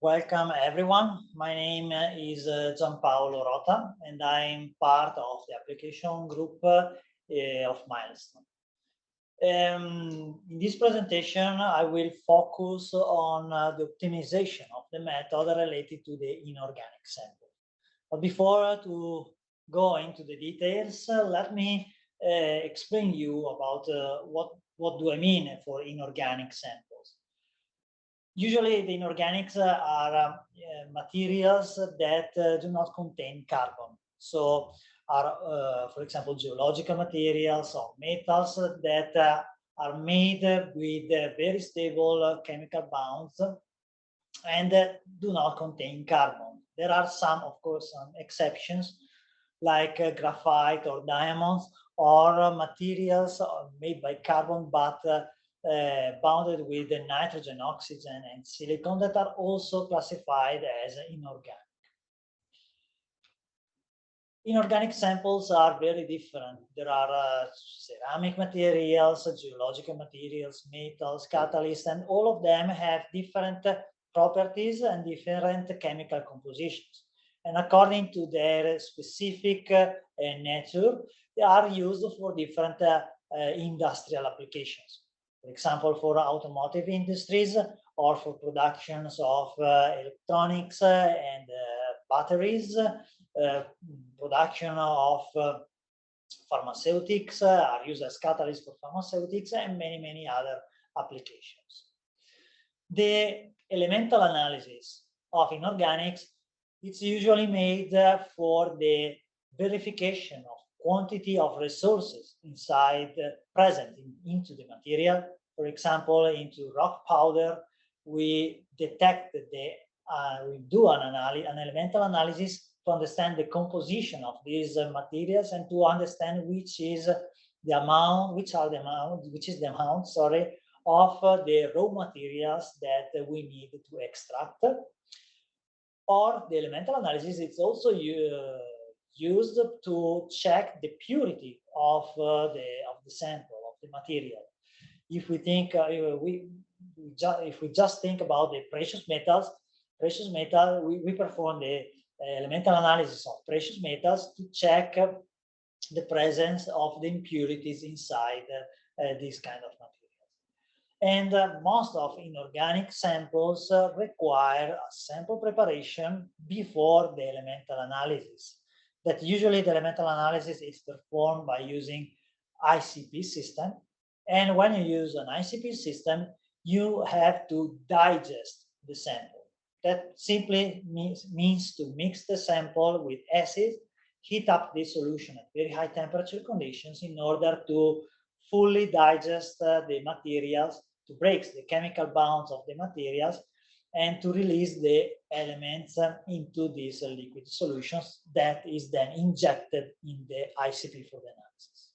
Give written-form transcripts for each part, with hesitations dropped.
Welcome everyone. My name is Gianpaolo Rota and I'm part of the application group of Milestone. In this presentation, I will focus on the optimization of the method related to the inorganic sample. But before to go into the details, let me explain you about what do I mean for inorganic samples. Usually the inorganics are materials that do not contain carbon. So are, for example, geological materials or metals that are made with very stable chemical bonds and do not contain carbon. There are some, of course, some exceptions like graphite or diamonds or materials made by carbon but bounded with the nitrogen, oxygen, and silicon that are also classified as inorganic. Inorganic samples are very different. There are ceramic materials, geological materials, metals, catalysts, and all of them have different properties and different chemical compositions. And according to their specific nature, they are used for different industrial applications. For example, for automotive industries or for productions of electronics and batteries, production of pharmaceutics are used as catalysts for pharmaceutics and many other applications. The elemental analysis of inorganics is usually made for the verification of quantity of resources inside present into the material. For example, into rock powder, we detect we do an elemental analysis to understand the composition of these materials and to understand which is the amount, sorry, of the raw materials that we need to extract. Or the elemental analysis is also used to check the purity of the sample, of the material. If we think, if we just think about the precious metals, we perform the elemental analysis of precious metals to check the presence of the impurities inside this kind of materials. And most of inorganic samples require a sample preparation before the elemental analysis. That usually the elemental analysis is performed by using ICP system. And when you use an ICP system, you have to digest the sample. That simply means to mix the sample with acid, heat up the solution at very high temperature conditions in order to fully digest the materials, to break the chemical bonds of the materials, and to release the elements into these liquid solutions that is then injected in the ICP for the analysis.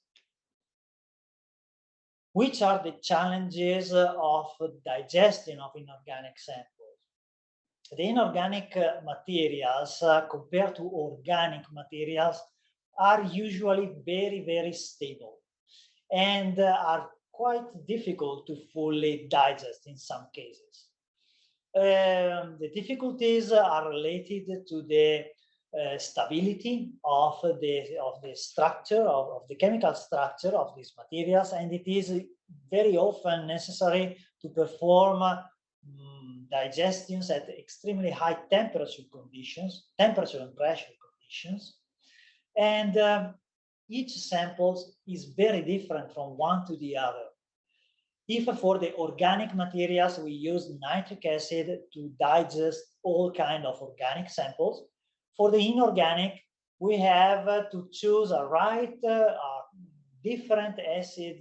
Which are the challenges of digestion of inorganic samples? The inorganic materials compared to organic materials are usually very stable and are quite difficult to fully digest in some cases. The difficulties are related to the stability of the structure, of the chemical structure of these materials, and it is very often necessary to perform digestions at extremely high temperature and pressure conditions. And each sample is very different from one to the other. If for the organic materials we use nitric acid to digest all kinds of organic samples, for the inorganic we have to choose a different acid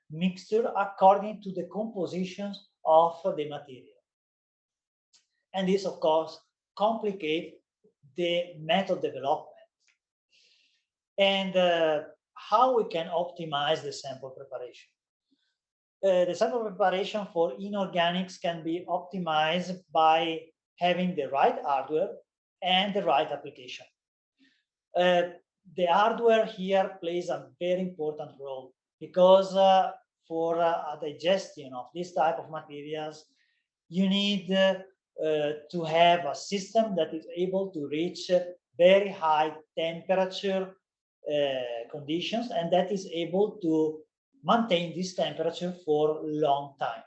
mixture according to the compositions of the material. And this, of course, complicates the method development. And how we can optimize the sample preparation. The sample preparation for inorganics can be optimized by having the right hardware and the right application. The hardware here plays a very important role because for a digestion of this type of materials, you need to have a system that is able to reach very high temperature conditions, and that is able to maintain this temperature for a long time.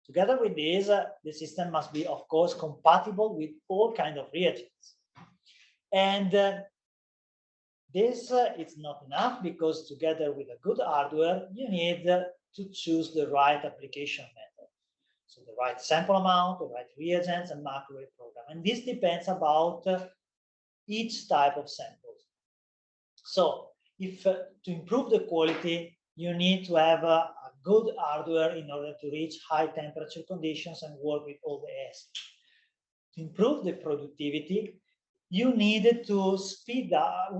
Together with this, the system must be, of course, compatible with all kinds of reagents. And this is not enough, because together with a good hardware, you need to choose the right application method. So the right sample amount, the right reagents, and microwave program. And this depends about each type of samples. So if to improve the quality, you need to have a good hardware in order to reach high temperature conditions and work with all the acids. To improve the productivity, you need to speed up.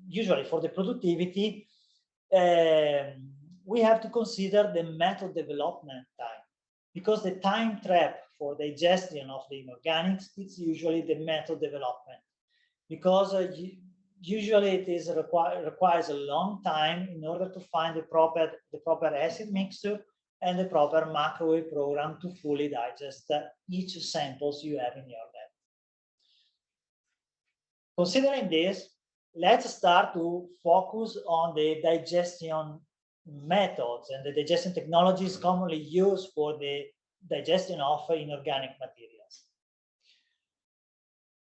Usually for the productivity, we have to consider the method development time, because the time trap for digestion of the inorganics is usually the method development, because usually it is requires a long time in order to find the proper acid mixture and the proper microwave program to fully digest each samples you have in your lab. Considering this, let's start to focus on the digestion methods and the digestion technologies commonly used for the digestion of inorganic materials.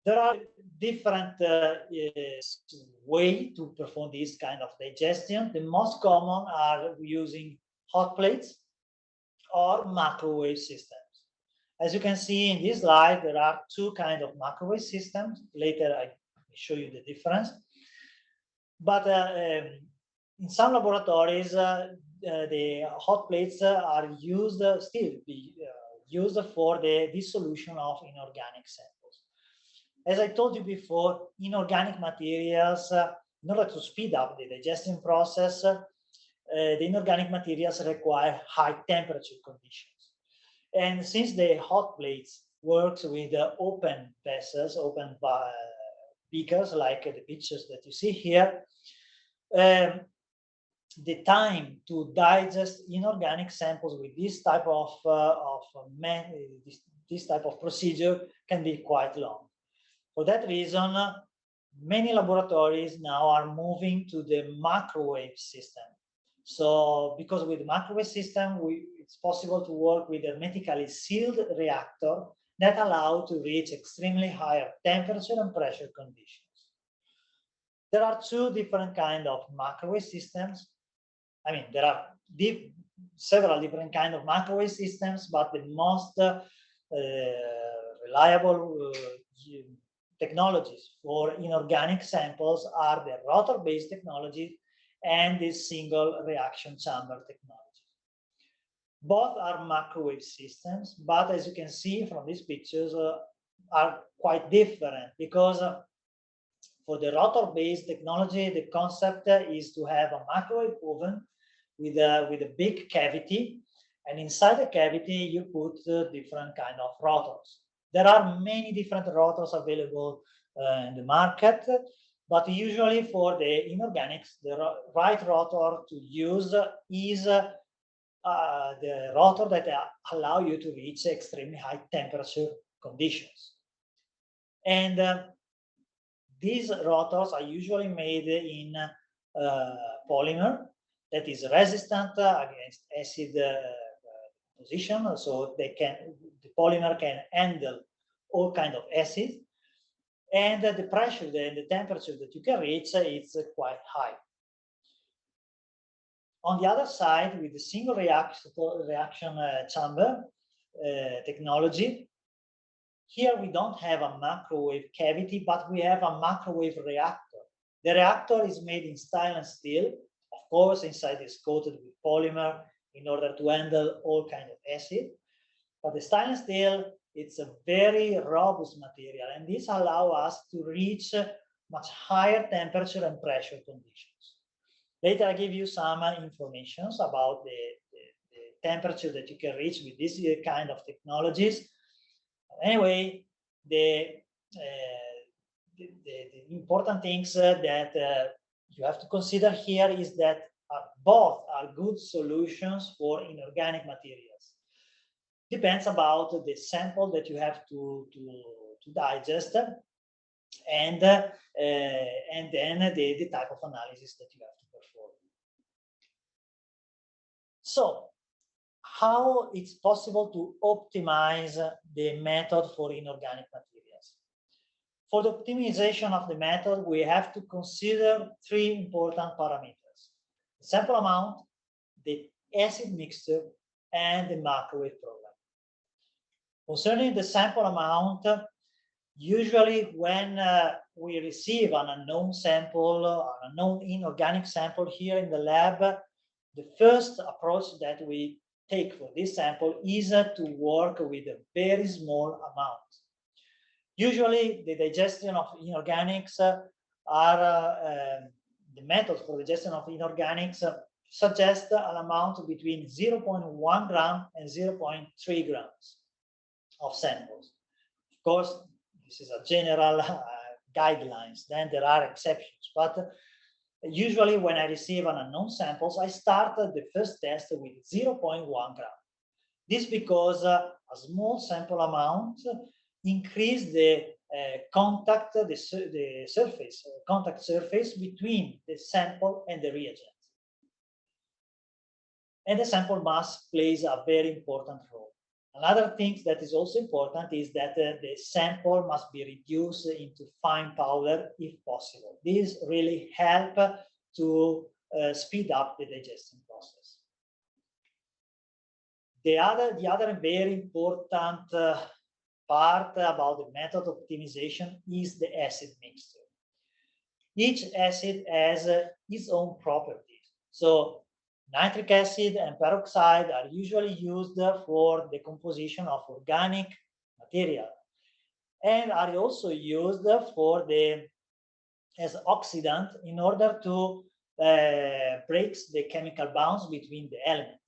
There are different ways to perform this kind of digestion. The most common are using hot plates or microwave systems. As you can see in this slide, there are two kinds of microwave systems. Later, I will show you the difference. But in some laboratories, the hot plates are used used for the dissolution of inorganic samples. As I told you before, inorganic materials, in order to speed up the digestion process, the inorganic materials require high temperature conditions. And since the hot plates works with open vessels, open beakers, like the pictures that you see here, the time to digest inorganic samples with this type of this type of procedure can be quite long. For that reason, many laboratories now are moving to the microwave system. So, because with the microwave system, it's possible to work with a hermetically sealed reactor that allow to reach extremely higher temperature and pressure conditions. There are two different kinds of microwave systems. I mean, there are several different kinds of microwave systems, but the most reliable technologies for inorganic samples are the rotor-based technology and the single reaction chamber technology. Both are microwave systems, but as you can see from these pictures, are quite different, because for the rotor-based technology, the concept is to have a microwave oven with a big cavity, and inside the cavity you put different kind of rotors. There are many different rotors available in the market, but usually for the inorganics, the right rotor to use is the rotor that allow you to reach extremely high temperature conditions. And these rotors are usually made in polymer that is resistant against acid position, so the polymer can handle all kinds of acids, and the pressure and the temperature that you can reach is quite high. On the other side, with the single reaction chamber technology, here we don't have a microwave cavity, but we have a microwave reactor. The reactor is made in stainless steel. Of course, inside is coated with polymer in order to handle all kinds of acid. But the stainless steel, it's a very robust material, and this allows us to reach much higher temperature and pressure conditions. Later, I give you some information about the temperature that you can reach with this kind of technologies. Anyway, the important things that you have to consider here is that both are good solutions for inorganic materials. depends about the sample that you have to digest, and then the type of analysis that you have to perform. So, how it's possible to optimize the method for inorganic materials? For the optimization of the method, we have to consider three important parameters: the sample amount, the acid mixture, and the microwave program. Concerning the sample amount, usually when we receive an unknown sample, an unknown inorganic sample here in the lab, the first approach that we take for this sample is to work with a very small amount. Usually the digestion of inorganics the method for digestion of inorganics suggest an amount between 0.1 gram and 0.3 grams of samples. Of course, this is a general guidelines, then there are exceptions, but usually when I receive an unknown samples, I start the first test with 0.1 gram. This because a small sample amount increase the contact surface between the sample and the reagent. And the sample mass plays a very important role. Another thing that is also important is that the sample must be reduced into fine powder if possible. This really help to speed up the digestion process. The other very important part about the method optimization is the acid mixture. Each acid has its own properties. So nitric acid and peroxide are usually used for the composition of organic material and are also used for as oxidant in order to break the chemical bonds between the elements.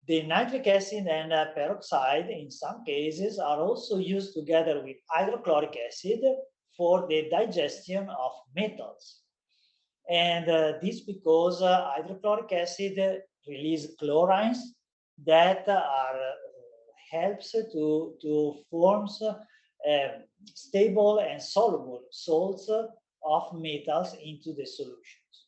The nitric acid and peroxide in some cases are also used together with hydrochloric acid for the digestion of metals. And this because hydrochloric acid releases chlorines that helps to form stable and soluble salts of metals into the solutions.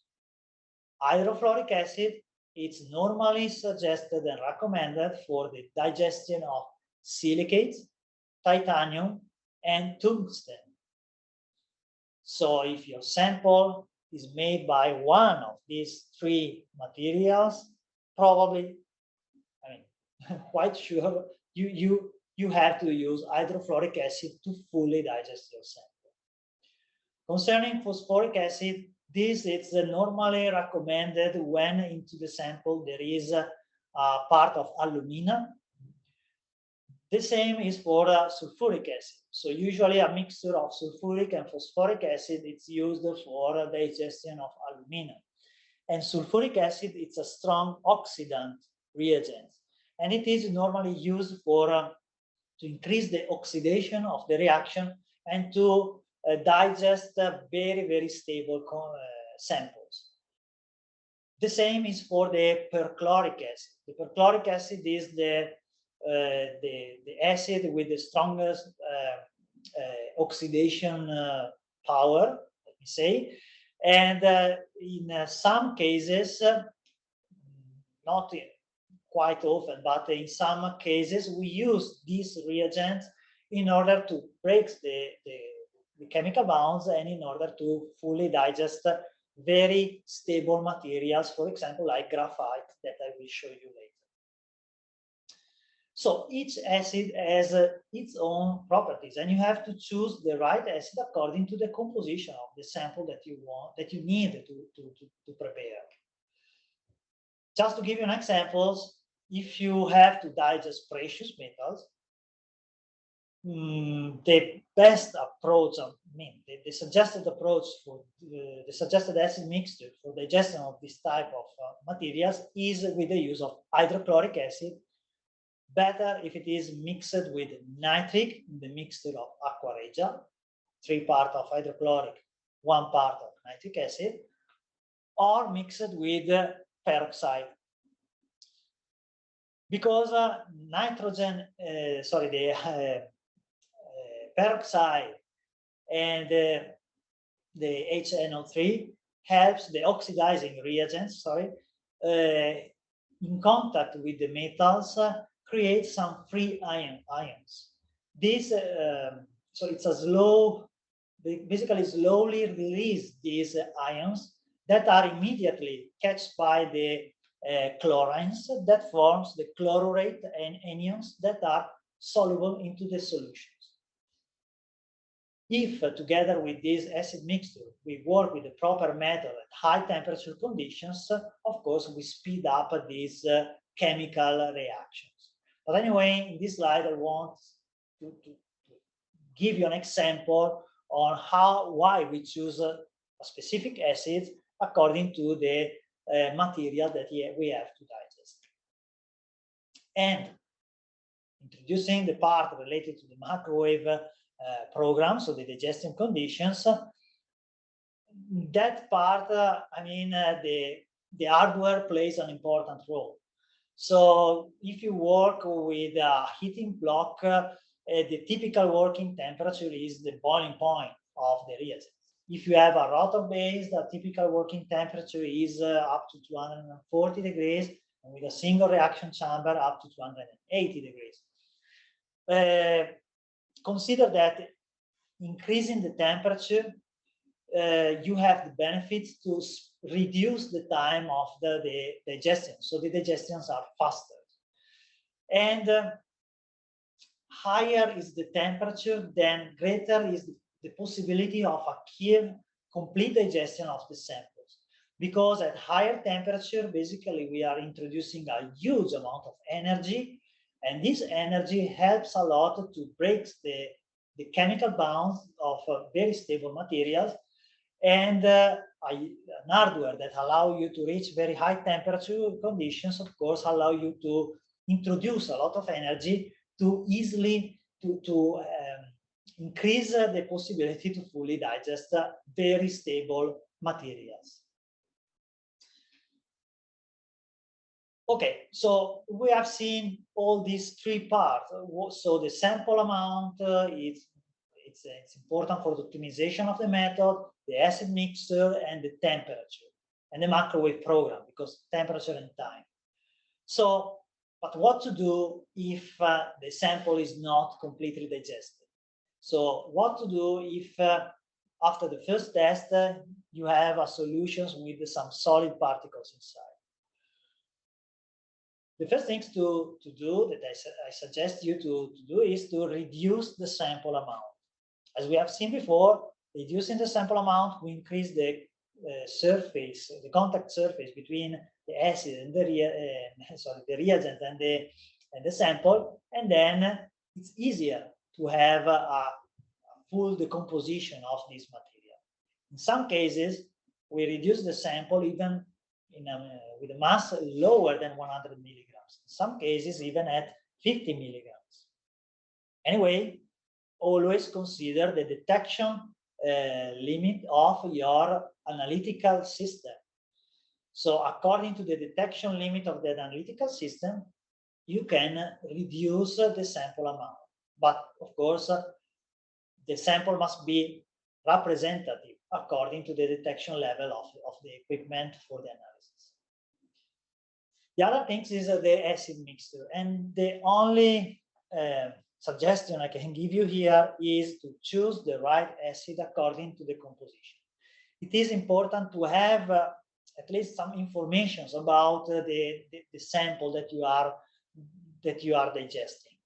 Hydrofluoric acid is normally suggested and recommended for the digestion of silicates, titanium, and tungsten. So if your sample is made by one of these three materials, probably, quite sure you have to use hydrofluoric acid to fully digest your sample. Concerning phosphoric acid, this is normally recommended when into the sample there is a part of alumina. The same is for sulfuric acid. So usually a mixture of sulfuric and phosphoric acid is used for digestion of alumina. And sulfuric acid is a strong oxidant reagent. And it is normally used for to increase the oxidation of the reaction and to digest very, very stable samples. The same is for the perchloric acid. The perchloric acid is the acid with the strongest oxidation power, let me say. And in some cases, not quite often, but in some cases, we use these reagents in order to break the chemical bonds and in order to fully digest very stable materials, for example, like graphite that I will show you later. So each acid has its own properties, and you have to choose the right acid according to the composition of the sample that you need to prepare. Just to give you an example, if you have to digest precious metals, the best approach, the suggested approach for the suggested acid mixture for digestion of this type of materials is with the use of hydrochloric acid. Better if it is mixed with nitric in the mixture of aqua regia, 3 parts of hydrochloric, 1 part of nitric acid, or mixed with peroxide. because the peroxide and the HNO3 helps the oxidizing reagents, in contact with the metals, create some free ions. This, so it's a basically slowly release these ions that are immediately catched by the chlorines that forms the chlorurate and anions that are soluble into the solutions. If together with this acid mixture, we work with the proper method at high temperature conditions, of course, we speed up these chemical reactions. But anyway, in this slide, I want to give you an example on why we choose a specific acid according to the material that we have to digest. And introducing the part related to the microwave program, so the digestion conditions, that part, the hardware plays an important role. So if you work with a heating block, the typical working temperature is the boiling point of the reagent. If you have a rotor base, the typical working temperature is up to 240 degrees, and with a single reaction chamber up to 280 degrees. Consider that increasing the temperature, you have the benefits to reduce the time of the digestion. So the digestions are faster. And higher is the temperature, then greater is the possibility of a complete digestion of the samples. Because at higher temperature, basically, we are introducing a huge amount of energy, and this energy helps a lot to break the chemical bonds of very stable materials, and an hardware that allow you to reach very high temperature conditions, of course, allow you to introduce a lot of energy to easily increase the possibility to fully digest very stable materials. Okay, so we have seen all these three parts. So the sample amount, it's important for the optimization of the method, the acid mixture, and the temperature, and the microwave program, because temperature and time. So, but what to do if the sample is not completely digested? So what to do if after the first test, you have a solution with some solid particles inside? The first thing to do that I suggest you to do is to reduce the sample amount. As we have seen before, reducing the sample amount, we increase the surface, the contact surface between the acid and the reagent and the sample, and then it's easier to have a full decomposition of this material. In some cases, we reduce the sample even with a mass lower than 100 milligrams. In some cases, even at 50 milligrams. Anyway, always consider the detection limit of your analytical system. So according to the detection limit of the analytical system, you can reduce the sample amount. But of course, the sample must be representative according to the detection level of the equipment for the analysis. The other thing is the acid mixture. And the only suggestion I can give you here is to choose the right acid according to the composition. It is important to have at least some information about the sample that you are digesting.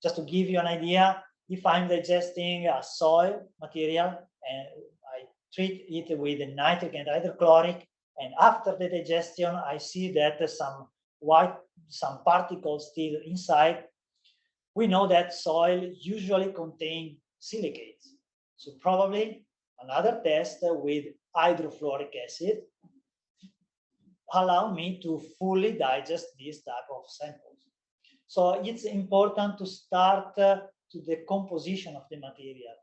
Just to give you an idea, if I'm digesting a soil material and I treat it with nitric and hydrochloric, and after the digestion I see that some particles still inside, we know that soil usually contains silicates. So probably another test with hydrofluoric acid allow me to fully digest this type of samples. So it's important to start to the composition of the material.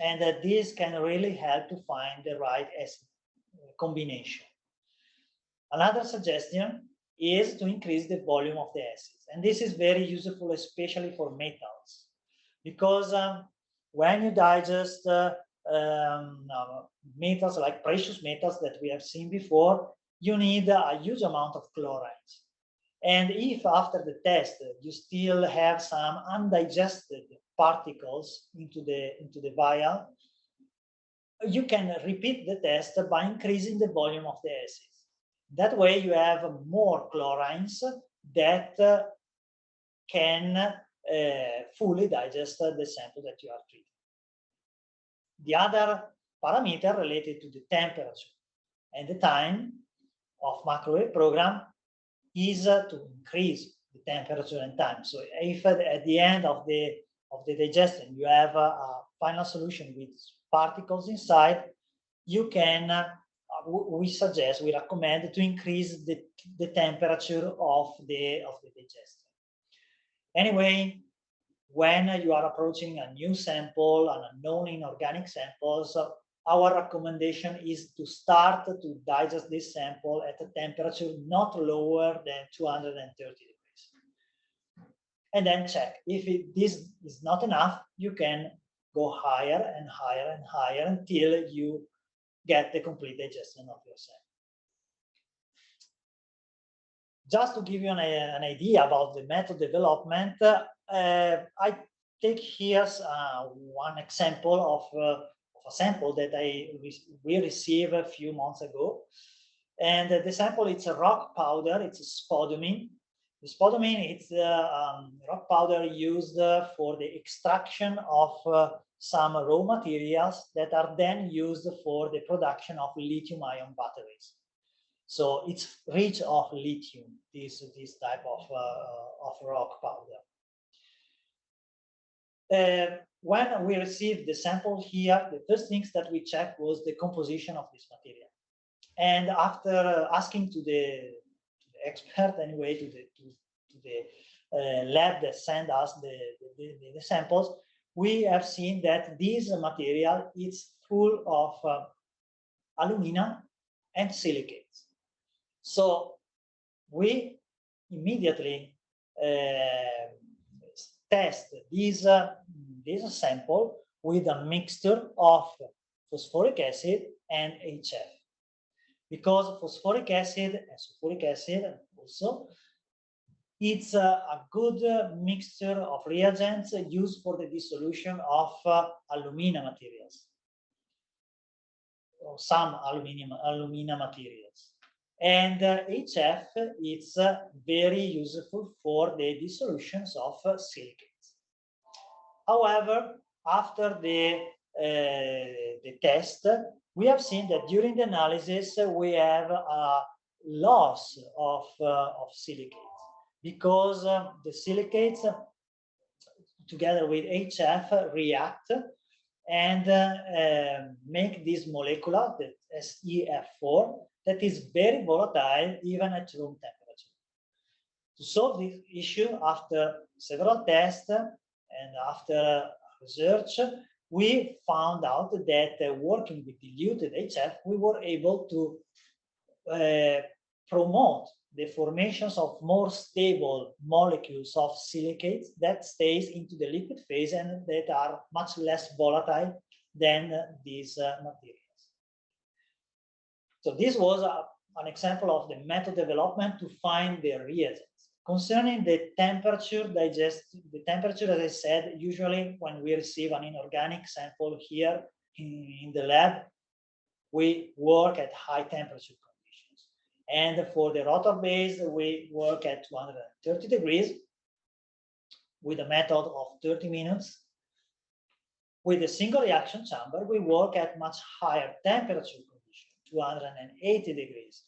And this can really help to find the right acid combination. Another suggestion is to increase the volume of the acids. And this is very useful, especially for metals, because when you digest metals like precious metals that we have seen before, you need a huge amount of chlorides. And if after the test you still have some undigested particles into the vial, you can repeat the test by increasing the volume of the acid. That way you have more chlorines that can fully digest the sample that you are treating. The other parameter related to the temperature and the time of microwave program is to increase the temperature and time. So if at the end of the digestion you have a final solution with particles inside, you can we recommend to increase the temperature of the digestion. Anyway, when you are approaching a new sample, an unknown inorganic samples, our recommendation is to start to digest this sample at a temperature not lower than 230 degrees. And then check. If this is not enough, you can go higher and higher and higher until you get the complete digestion of your sample. Just to give you an idea about the method development, I take here one example of a sample that we received a few months ago. And the sample, it's a rock powder, it's a spodumene. The spodumene, it's rock powder used for the extraction of some raw materials that are then used for the production of lithium-ion batteries. So it's rich of lithium, this type of rock powder. When we received the sample here, the first things that we checked was the composition of this material. And after asking to the expert, anyway, to the lab that sent us the samples, we have seen that this material is full of alumina and silicates. So we immediately test this sample with a mixture of phosphoric acid and HF, because phosphoric acid and sulfuric acid also, it's a good mixture of reagents used for the dissolution of alumina materials, or some alumina materials. And HF is very useful for the dissolutions of silicates. However, after the test, we have seen that during the analysis we have a loss of silicates, because the silicates together with HF react and make this molecule, the SEF4, that is very volatile even at room temperature. To solve this issue, after several tests and after research, we found out that working with diluted HF, we were able to promote the formations of more stable molecules of silicates that stays into the liquid phase and that are much less volatile than these materials. So this was an example of the method development to find the reagents. Concerning the temperature, the temperature, as I said, usually when we receive an inorganic sample here in the lab, we work at high temperature conditions. And for the rotor base, we work at 230 degrees with a method of 30 minutes. With a single reaction chamber, we work at much higher temperature conditions, 280 degrees.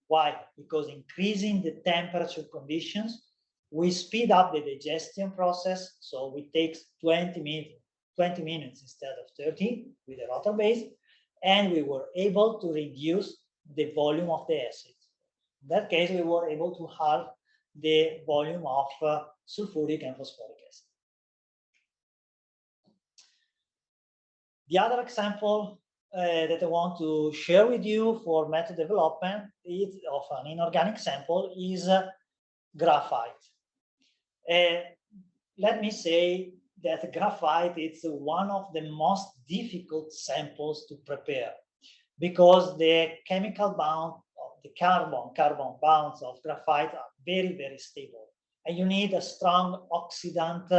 Why? Because increasing the temperature conditions, we speed up the digestion process. So we take 20 minutes instead of 30 with the rotor base, and we were able to reduce the volume of the acid. In that case, we were able to halve the volume of sulfuric and phosphoric acid. The other example that I want to share with you for method development of an inorganic sample is graphite. Let me say that graphite is one of the most difficult samples to prepare because the chemical bond of the carbon bonds of graphite are very, very stable. And you need a strong oxidant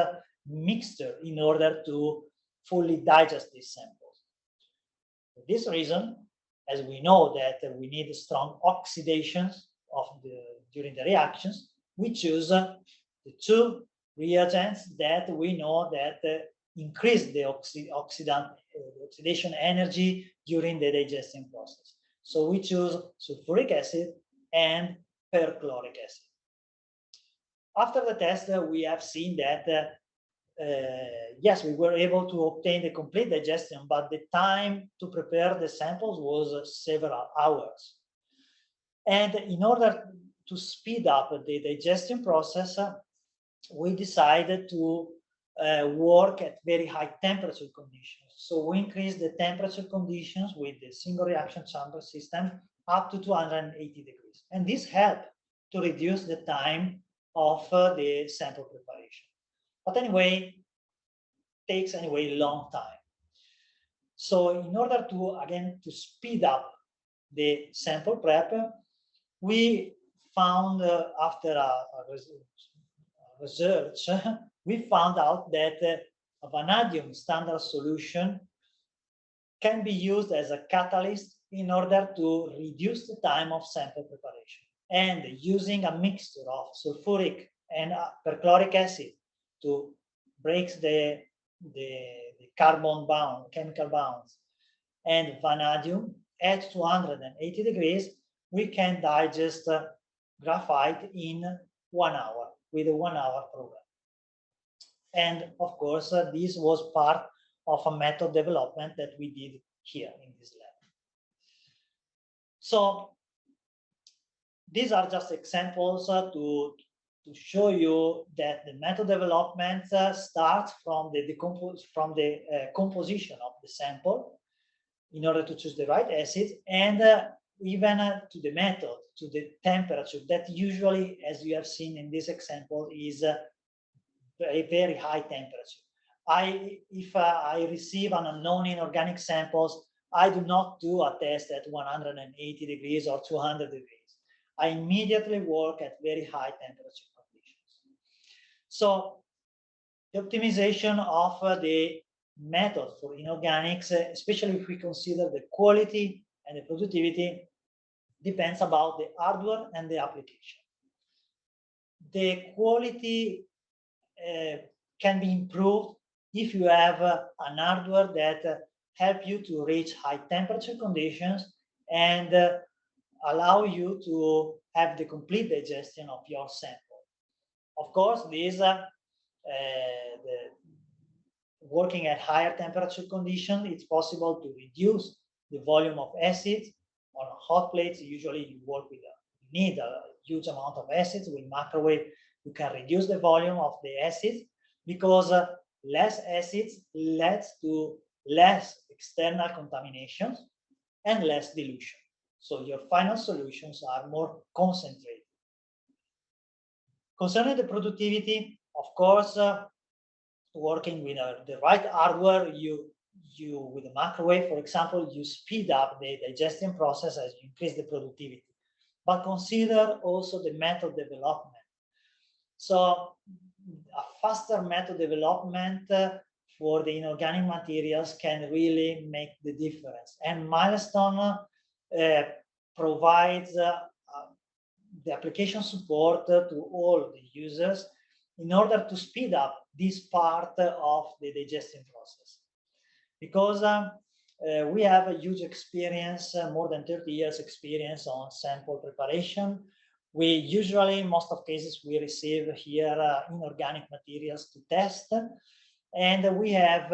mixture in order to fully digest these samples. For this reason, as we know that we need strong oxidations during the reactions, we choose the two reagents that we know that increase the oxidation energy during the digestion process. So we choose sulfuric acid and perchloric acid. After the test, we have seen that yes, we were able to obtain the complete digestion, but the time to prepare the samples was several hours. And in order to speed up the digestion process, we decided to work at very high temperature conditions. So we increased the temperature conditions with the single reaction chamber system up to 280 degrees. And this helped to reduce the time of the sample preparation. But anyway, takes anyway a long time. So in order to, again, to speed up the sample prep, we found after a research, we found out that a vanadium standard solution can be used as a catalyst in order to reduce the time of sample preparation. And using a mixture of sulfuric and perchloric acid to break the carbon bound, chemical bonds, and vanadium at 280 degrees, we can digest graphite in 1 hour with a 1 hour program. And of course, this was part of a method development that we did here in this lab. So these are just examples to show you that the method development starts from the composition of the sample in order to choose the right acid, and even to the method, to the temperature that usually, as you have seen in this example, is a very high temperature. If I receive an unknown inorganic samples, I do not do a test at 180 degrees or 200 degrees. I immediately work at very high temperature conditions. So the optimization of the method for inorganics, especially if we consider the quality and the productivity, depends about the hardware and the application. The quality can be improved if you have an hardware that help you to reach high temperature conditions and allow you to have the complete digestion of your sample. Of course, these working at higher temperature conditions, it's possible to reduce the volume of acid. On hot plates, usually you work with you need a huge amount of acids. With microwave, you can reduce the volume of the acids because less acids leads to less external contaminations and less dilution. So your final solutions are more concentrated. Concerning the productivity, of course, working with the right hardware, you with the microwave, for example, you speed up the digestion process as you increase the productivity. But consider also the method development. So a faster method development for the inorganic materials can really make the difference. And Milestone provides the application support to all the users in order to speed up this part of the digestion process. Because we have a huge experience, more than 30 years experience on sample preparation. We usually, in most of cases, we receive here inorganic materials to test, and we have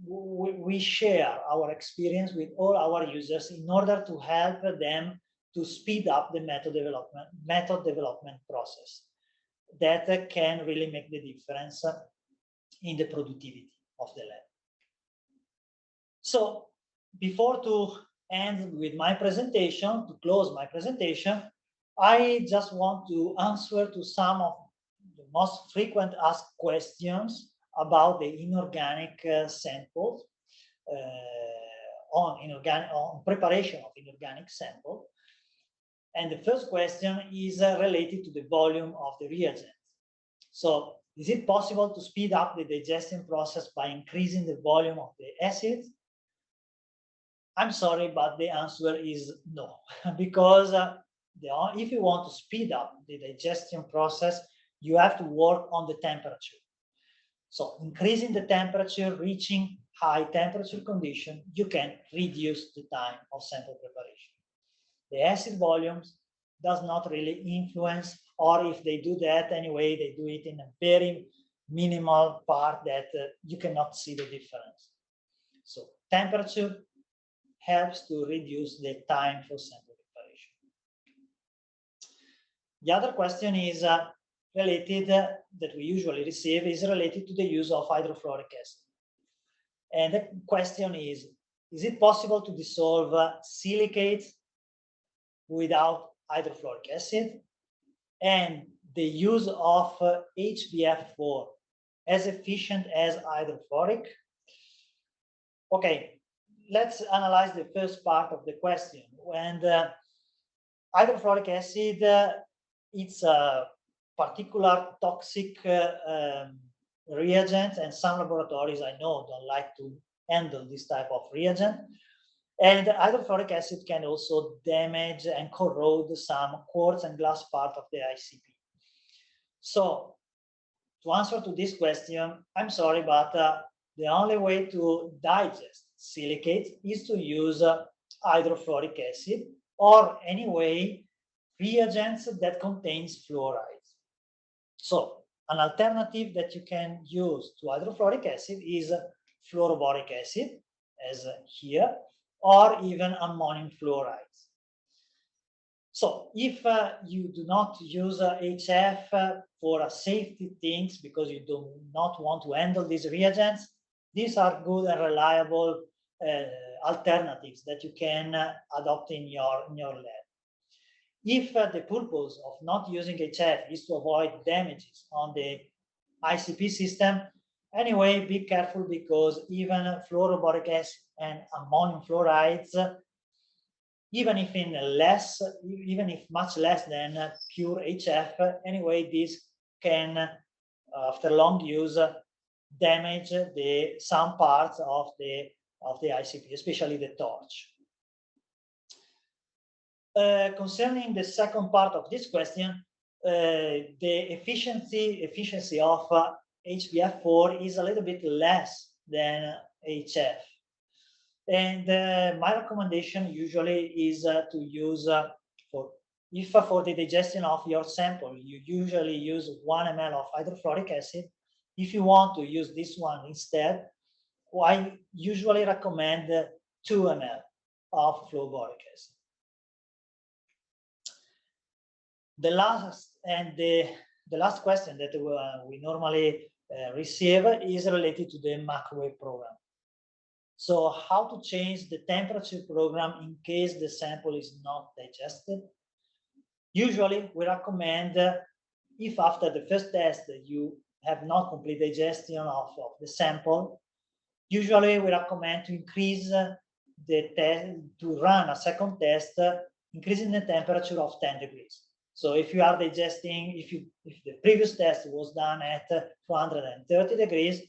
we share our experience with all our users in order to help them to speed up the method development process that can really make the difference in the productivity of the lab. So before to end with my presentation, to close my presentation, I just want to answer to some of the most frequent asked questions about the inorganic samples on preparation of inorganic sample. And the first question is related to the volume of the reagent. So, is it possible to speed up the digestion process by increasing the volume of the acid? I'm sorry, but the answer is no, because if you want to speed up the digestion process, you have to work on the temperature. So increasing the temperature, reaching high temperature condition, you can reduce the time of sample preparation. The acid volumes does not really influence, or if they do that anyway, they do it in a very minimal part that you cannot see the difference. So temperature helps to reduce the time for sample preparation. The other question is related, that we usually receive, is related to the use of hydrofluoric acid. And the question is it possible to dissolve silicates without hydrofluoric acid? And the use of HBF4 as efficient as hydrofluoric? Okay, let's analyze the first part of the question. When hydrofluoric acid, it's a particular toxic reagent, and some laboratories I know don't like to handle this type of reagent. And hydrofluoric acid can also damage and corrode some quartz and glass part of the ICP. So, to answer to this question, I'm sorry, but the only way to digest silicates is to use hydrofluoric acid, or anyway reagents that contains fluorides. So an alternative that you can use to hydrofluoric acid is fluoroboric acid, as here, or even ammonium fluorides. So if you do not use HF for safety things, because you do not want to handle these reagents, these are good and reliable alternatives that you can adopt in your lab. If the purpose of not using HF is to avoid damages on the ICP system, anyway, be careful, because even fluoroboric acid and ammonium fluorides, even if much less than pure HF, anyway, this can, after long use, damage some parts of the ICP, especially the torch. Concerning the second part of this question, the efficiency of HBF4 is a little bit less than HF. And my recommendation usually is to use, for the digestion of your sample, you usually use 1 ml of hydrofluoric acid. If you want to use this one instead, I usually recommend 2 ml of fluoroboric acid. The last question that we normally receive is related to the microwave program. So how to change the temperature program in case the sample is not digested? Usually we recommend, if after the first test you have not complete digestion of the sample, usually we recommend to increase to run a second test, increasing the temperature of 10 degrees. So if you are digesting, if the previous test was done at 230 degrees,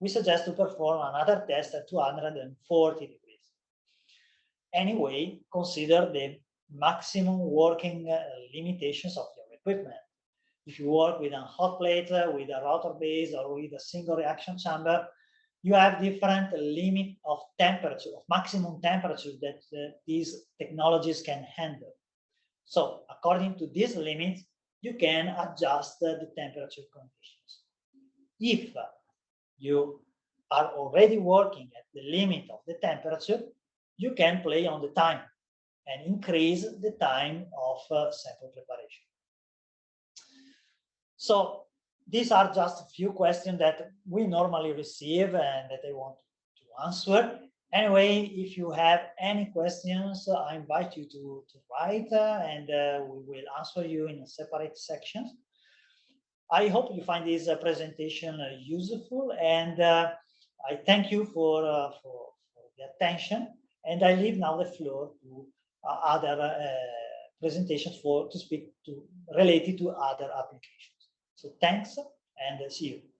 we suggest to perform another test at 240 degrees. Anyway, consider the maximum working limitations of your equipment. If you work with a hot plate, with a rotor base, or with a single reaction chamber, you have different limit of temperature, of maximum temperature that these technologies can handle. So according to these limits, you can adjust the temperature conditions. If you are already working at the limit of the temperature, you can play on the time and increase the time of sample preparation. So these are just a few questions that we normally receive and that I want to answer. Anyway, if you have any questions, I invite you to write and we will answer you in separate sections. I hope you find this presentation useful, and I thank you for the attention. And I leave now the floor to other presentations to speak to related to other applications. So thanks, and see you.